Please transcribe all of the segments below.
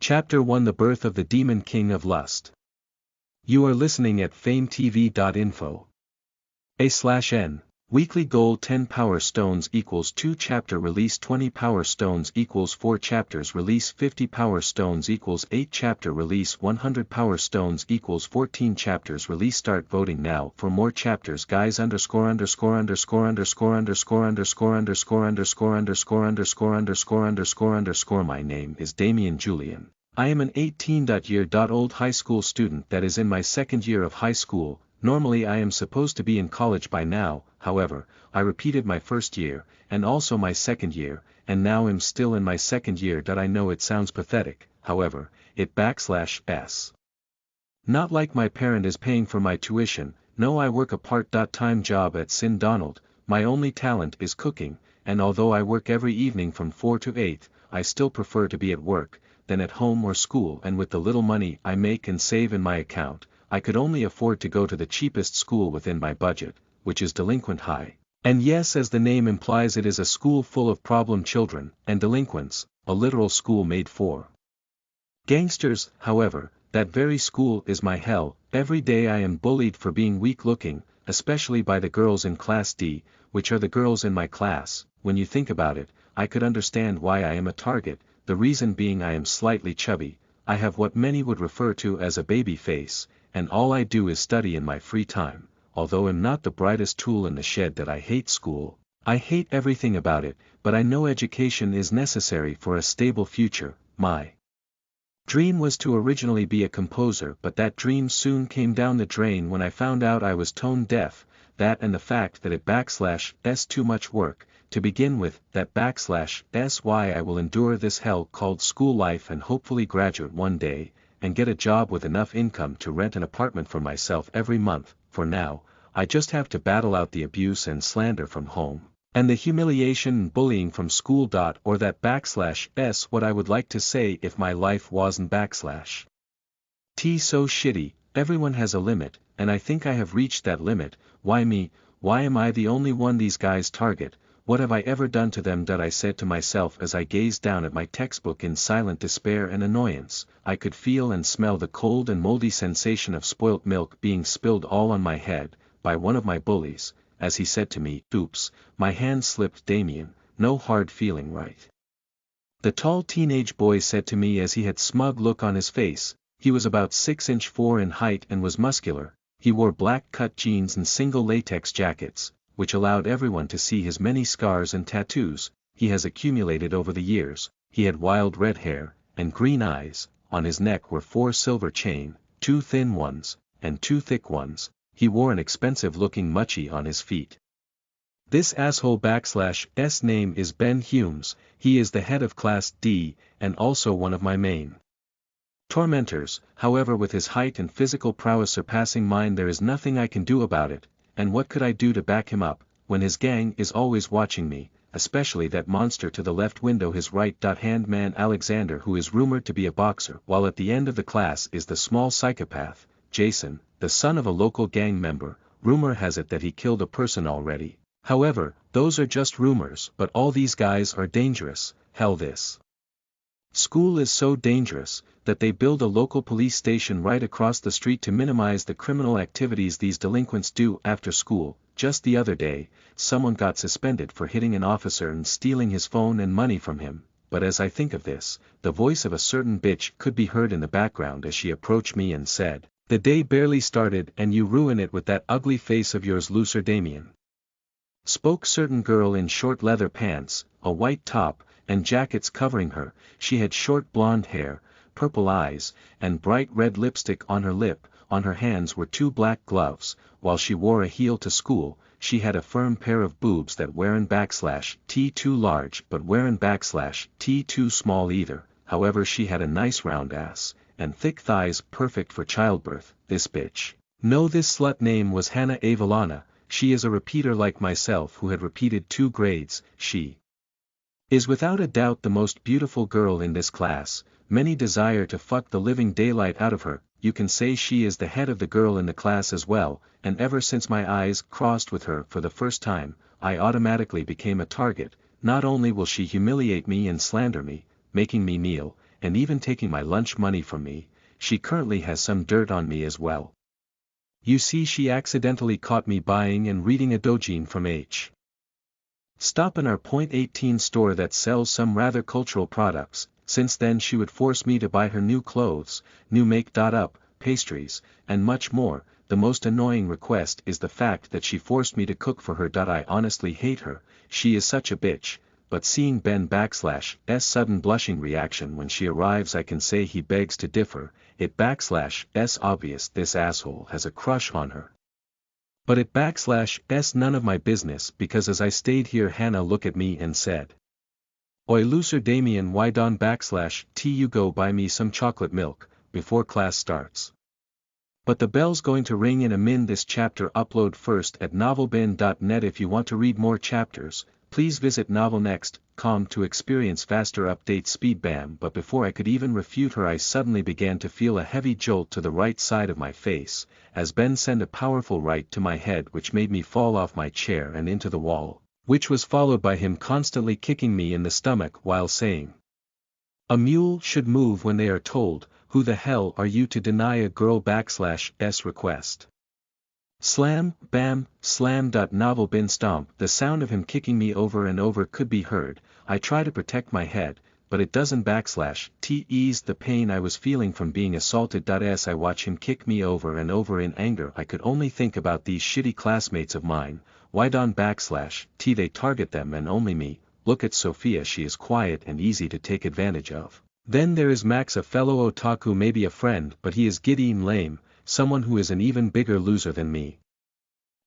Chapter 1: The Birth of the Demon King of Lust. You are listening at famvetv.info. A/N. Weekly goal: 10 power stones equals 2 chapter release, 20 power stones equals 4 chapters release, 50 power stones equals 8 chapter release, 100 power stones equals 14 chapters release. Start voting now for more chapters, guys. ________________________ My name is Damian Julian. I am an 18-year-old high school student that is in my second year of high school. Normally I am supposed to be in college by now. However, I repeated my first year, and also my second year, and now am still in my second year. I know it sounds pathetic, however, /s. Not like my parent is paying for my tuition. No, I work a part-time job at St. Donald. My only talent is cooking, and although I work every evening from 4 to 8, I still prefer to be at work than at home or school. And with the little money I make and save in my account, I could only afford to go to the cheapest school within my budget, which is Delinquent High. And yes, as the name implies, it is a school full of problem children and delinquents, a literal school made for gangsters. However, that very school is my hell. Every day I am bullied for being weak looking, especially by the girls in Class D, which are the girls in my class. When you think about it, I could understand why I am a target, the reason being I am slightly chubby, I have what many would refer to as a baby face, and all I do is study in my free time. Although I'm not the brightest tool in the shed, that I hate school, I hate everything about it, but I know education is necessary for a stable future. My dream was to originally be a composer, but that dream soon came down the drain when I found out I was tone deaf. That and the fact that it /s too much work, to begin with. That /s why I will endure this hell called school life and hopefully graduate one day, and get a job with enough income to rent an apartment for myself every month. For now, I just have to battle out the abuse and slander from home, and the humiliation and bullying from school. Or that /s what I would like to say if my life wasn't /t so shitty. Everyone has a limit, and I think I have reached that limit. Why me? Why am I the only one these guys target? What have I ever done to them? I said to myself as I gazed down at my textbook in silent despair and annoyance. I could feel and smell the cold and moldy sensation of spoilt milk being spilled all on my head, by one of my bullies, as he said to me, "Oops, my hand slipped, Damien, no hard feeling, right?" The tall teenage boy said to me as he had smug look on his face. He was about 6'4" in height and was muscular. He wore black cut jeans and single latex jackets, which allowed everyone to see his many scars and tattoos he has accumulated over the years. He had wild red hair, and green eyes. On his neck were 4 silver chains, 2 thin ones, and 2 thick ones. He wore an expensive looking muchie on his feet. This asshole /s name is Ben Humes. He is the head of Class D, and also one of my main tormentors. However, with his height and physical prowess surpassing mine, there is nothing I can do about it. And what could I do to back him up, when his gang is always watching me, especially that monster to the left window, his right-hand man Alexander, who is rumored to be a boxer, while at the end of the class is the small psychopath, Jason, the son of a local gang member. Rumor has it that he killed a person already. However, those are just rumors, but all these guys are dangerous. Hell, this school is so dangerous, that they build a local police station right across the street to minimize the criminal activities these delinquents do after school. Just the other day, someone got suspended for hitting an officer and stealing his phone and money from him. But as I think of this, the voice of a certain bitch could be heard in the background as she approached me and said, "The day barely started and you ruin it with that ugly face of yours, loser Damien." Spoke certain girl in short leather pants, a white top, and jackets covering her. She had short blonde hair, purple eyes, and bright red lipstick on her lip. On her hands were 2 black gloves. While she wore a heel to school, she had a firm pair of boobs that weren't /t too large but weren't /t too small either. However, she had a nice round ass, and thick thighs perfect for childbirth. This bitch. No, this slut name was Hannah Avalana. She is a repeater like myself who had repeated 2 grades. She is without a doubt the most beautiful girl in this class. Many desire to fuck the living daylight out of her. You can say she is the head of the girl in the class as well, and ever since my eyes crossed with her for the first time, I automatically became a target. Not only will she humiliate me and slander me, making me kneel and even taking my lunch money from me. She currently has some dirt on me as well. You see, she accidentally caught me buying and reading a doujin from H. Stop in our .18 store that sells some rather cultural products. Since then she would force me to buy her new clothes, new make-up, pastries, and much more. The most annoying request is the fact that she forced me to cook for her. I honestly hate her, she is such a bitch. But seeing Ben/S sudden blushing reaction when she arrives, I can say he begs to differ. It/S obvious this asshole has a crush on her. But it/S none of my business, because as I stayed here Hannah looked at me and said, "Oi loser Damien, why don't/T you go buy me some chocolate milk, before class starts?" But the bell's going to ring in a min. This chapter upload first at novelbin.net. If you want to read more chapters, please visit novelnext.com to experience faster update speed. Bam! But before I could even refute her, I suddenly began to feel a heavy jolt to the right side of my face, as Ben sent a powerful right to my head which made me fall off my chair and into the wall, which was followed by him constantly kicking me in the stomach while saying, "A mule should move when they are told. Who the hell are you to deny a girl/S request?" Slam, bam, slam. Novel bin stomp. The sound of him kicking me over and over could be heard. I try to protect my head, but it doesn't/T ease the pain I was feeling from being assaulted. As I watch him kick me over and over in anger, I could only think about these shitty classmates of mine. Why don't/T they target them and only me? Look at Sophia, she is quiet and easy to take advantage of. Then there is Max, a fellow otaku, maybe a friend, but he is giddy and lame, someone who is an even bigger loser than me.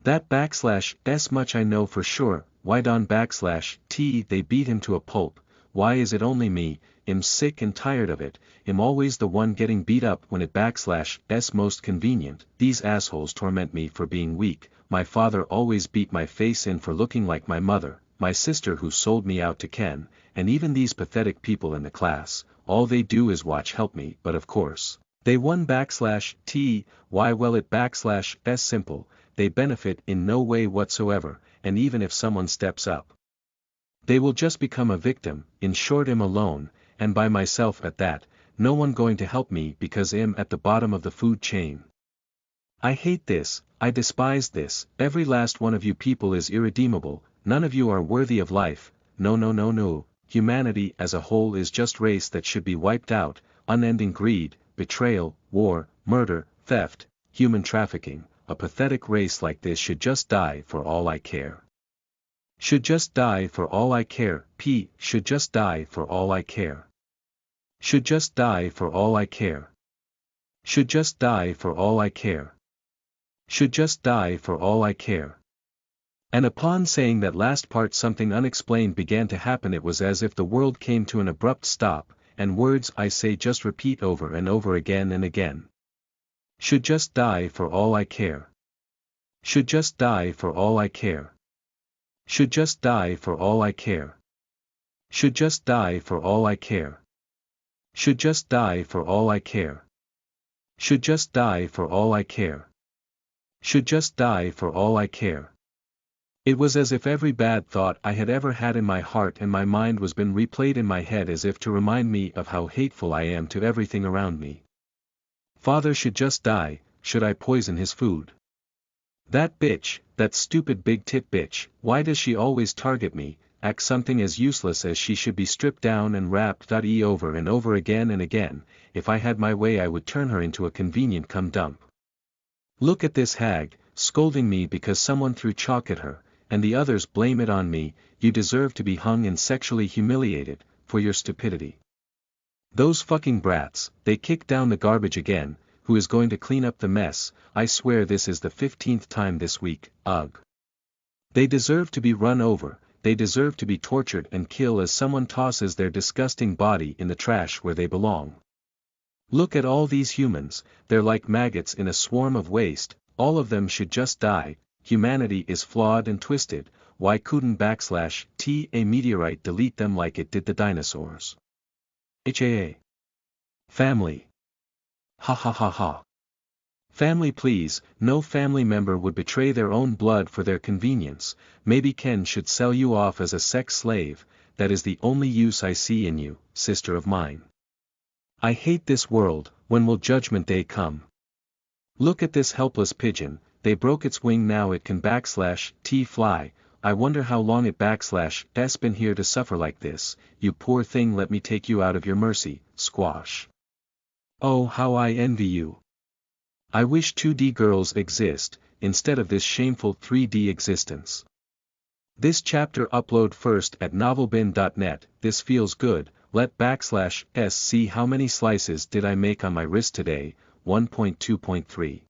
That/S much I know for sure. Why don't/T they beat him to a pulp? Why is it only me? I'm sick and tired of it. I'm always the one getting beat up when it/S most convenient. These assholes torment me for being weak. My father always beat my face in for looking like my mother, my sister who sold me out to Ken, and even these pathetic people in the class. All they do is watch help me, but of course, they won/T. Why? Well, it/S simple, they benefit in no way whatsoever, and even if someone steps up, they will just become a victim. In short, I'm alone, and by myself at that, no one going to help me because I'm at the bottom of the food chain. I hate this, I despise this. Every last one of you people is irredeemable, none of you are worthy of life. No. Humanity as a whole is just race that should be wiped out. Unending greed, betrayal, war, murder, theft, human trafficking. A pathetic race like this should just die for all I care. Should just die for all I care. Should just die for all I care. Should just die for all I care. Should just die for all I care. Should just die for all I care. And upon saying that last part, something unexplained began to happen. It was as if the world came to an abrupt stop, and words I say just repeat over and over again and again. Should just die for all I care. Should just die for all I care. Should just die for all I care. Should just die for all I care. Should just die for all I care. Should just die for all I care. Should just die for all I care. It was as if every bad thought I had ever had in my heart and my mind was been replayed in my head, as if to remind me of how hateful I am to everything around me. Father should just die. Should I poison his food? That bitch, that stupid big tit bitch, why does she always target me? Act something as useless as she should be stripped down and wrapped. Over and over again and again. If I had my way I would turn her into a convenient cum dump. Look at this hag, scolding me because someone threw chalk at her, and the others blame it on me. You deserve to be hung and sexually humiliated, for your stupidity. Those fucking brats, they kicked down the garbage again. Who is going to clean up the mess? I swear this is the 15th time this week. Ugh. They deserve to be run over, they deserve to be tortured and killed as someone tosses their disgusting body in the trash where they belong. Look at all these humans, they're like maggots in a swarm of waste. All of them should just die. Humanity is flawed and twisted. Why couldn't a meteorite delete them like it did the dinosaurs? Family. Ha ha ha ha. Family, please. No family member would betray their own blood for their convenience. Maybe Ken should sell you off as a sex slave. That is the only use I see in you, sister of mine. I hate this world, when will judgment day come? Look at this helpless pigeon, they broke its wing now it can /t fly, I wonder how long it /s been here to suffer like this, you poor thing let me take you out of your mercy, squash. Oh how I envy you. I wish 2D girls exist, instead of this shameful 3D existence. This chapter upload first at novelbin.net, this feels good, let /s see how many slices did I make on my wrist today, 1.2.3.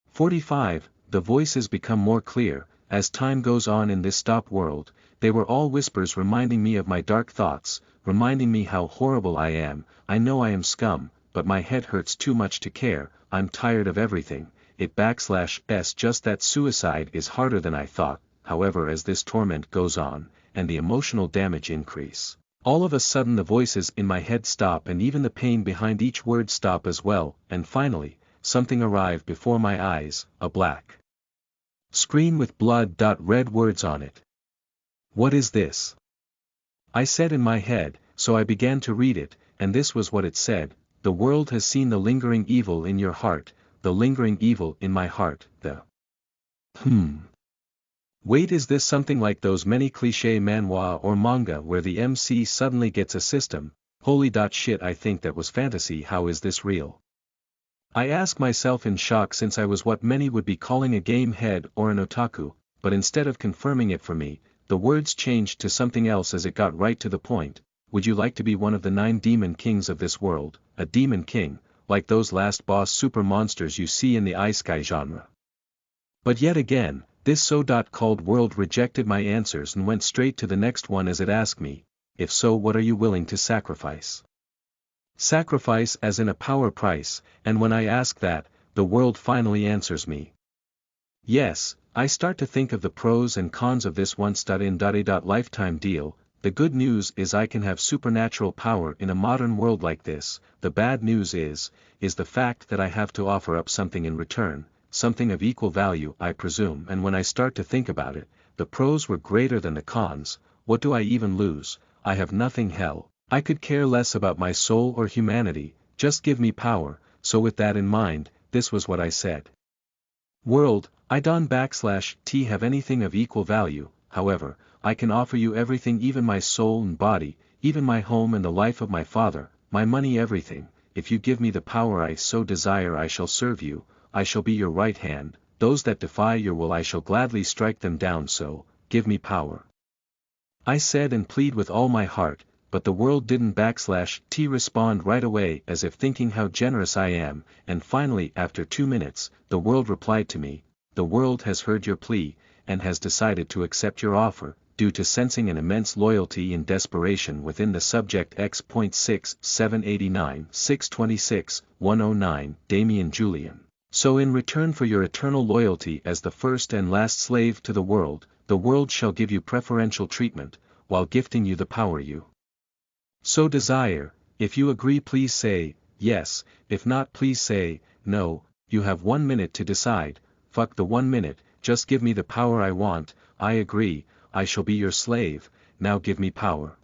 45, the voices become more clear, as time goes on in this stop world, they were all whispers reminding me of my dark thoughts, reminding me how horrible I am, I know I am scum, but my head hurts too much to care, I'm tired of everything, it /s just that suicide is harder than I thought, however as this torment goes on, and the emotional damage increase, all of a sudden the voices in my head stop and even the pain behind each word stop as well, and finally, something arrived before my eyes, a black screen with blood-red words on it. What is this? I said in my head, so I began to read it, and this was what it said, the world has seen the lingering evil in your heart, the lingering evil in my heart, the Wait, is this something like those many cliché manhwa or manga where the MC suddenly gets a system? Holy shit, I think that was fantasy, how is this real? I ask myself in shock since I was what many would be calling a game head or an otaku, but instead of confirming it for me, the words changed to something else as it got right to the point. Would you like to be one of the 9 demon kings of this world, a demon king, like those last boss super monsters you see in the isekai genre? But yet again, this so-called world rejected my answers and went straight to the next one as it asked me, if so what are you willing to sacrifice? Sacrifice as in a power price, and when I ask that, the world finally answers me. Yes, I start to think of the pros and cons of this once-in-a-lifetime deal. The good news is I can have supernatural power in a modern world like this, the bad news is the fact that I have to offer up something in return, something of equal value I presume, and when I start to think about it, the pros were greater than the cons. What do I even lose? I have nothing, hell. I could care less about my soul or humanity, just give me power, so with that in mind, this was what I said. World, I don't /t have anything of equal value, however, I can offer you everything, even my soul and body, even my home and the life of my father, my money, everything. If you give me the power I so desire I shall serve you, I shall be your right hand, those that defy your will I shall gladly strike them down, so, give me power. I said and plead with all my heart, but the world didn't /t respond right away as if thinking how generous I am, and finally after 2 minutes, the world replied to me, the world has heard your plea, and has decided to accept your offer, due to sensing an immense loyalty and desperation within the subject X.6 789 626 109 Damien Julian. So in return for your eternal loyalty as the first and last slave to the world shall give you preferential treatment, while gifting you the power you so desire. If you agree please say, yes, if not please say, no. You have 1 minute to decide. Fuck the 1 minute, just give me the power I want. I agree, I shall be your slave, now give me power.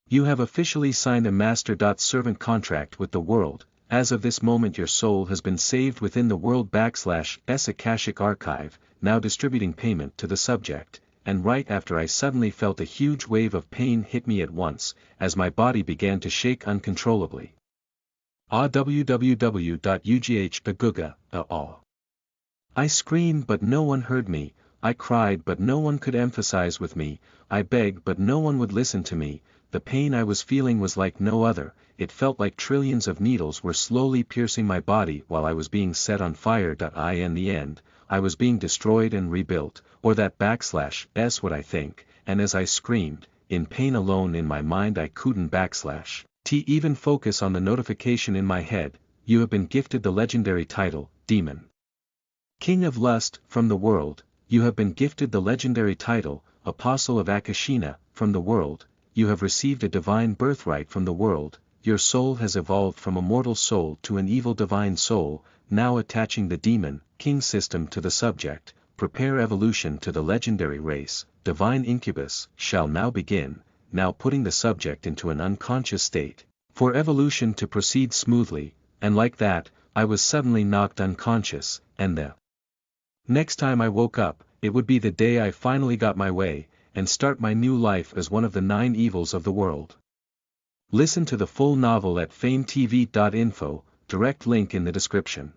You have officially signed a master-servant contract with the world. As of this moment your soul has been saved within the world /s Akashic archive, now distributing payment to the subject. And right after I suddenly felt a huge wave of pain hit me at once, as my body began to shake uncontrollably. www.ugh I screamed but no one heard me, I cried but no one could emphasize with me, I begged but no one would listen to me. The pain I was feeling was like no other, it felt like trillions of needles were slowly piercing my body while I was being set on fire. In the end, I was being destroyed and rebuilt, or that /s what I think, and as I screamed, in pain alone in my mind I couldn't /t even focus on the notification in my head, you have been gifted the legendary title, Demon King of Lust, from the world. You have been gifted the legendary title, Apostle of Akashina, from the world. You have received a divine birthright from the world. Your soul has evolved from a mortal soul to an evil divine soul, now attaching the demon king system to the subject. Prepare evolution to the legendary race. Divine incubus shall now begin, now putting the subject into an unconscious state. For evolution to proceed smoothly, and like that, I was suddenly knocked unconscious, and the next time I woke up, it would be the day I finally got my way, and start my new life as one of the 9 evils of the world. Listen to the full novel at famvetv.info, direct link in the description.